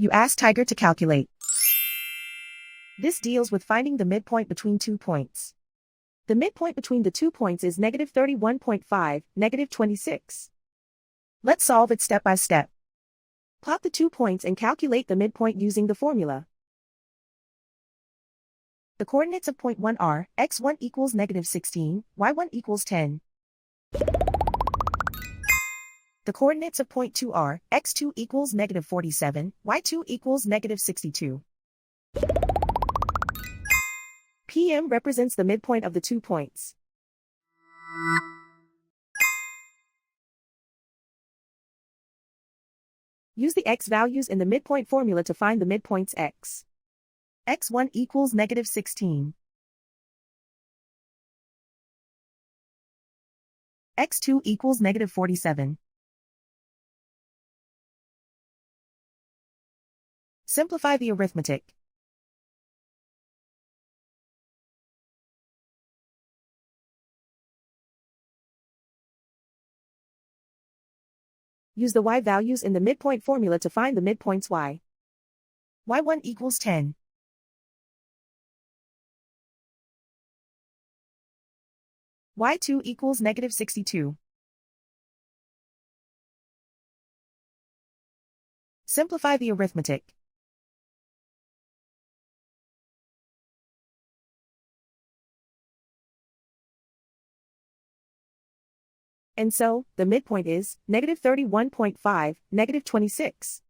You ask Tiger to calculate. This deals with finding the midpoint between 2 points. The midpoint between the 2 points is -31.5, -26. Let's solve it step by step. Plot the 2 points and calculate the midpoint using the formula. The coordinates of point 1 are, x1 equals -16, y1 equals 10. The coordinates of point 2 are, x2 equals -47, y2 equals -62. PM represents the midpoint of the 2 points. Use the x values in the midpoint formula to find the midpoints x. x1 equals -16. x2 equals -47. Simplify the arithmetic. Use the y values in the midpoint formula to find the midpoints y. y1 equals 10. y2 equals -62. Simplify the arithmetic. And so, the midpoint is -31.5, -26.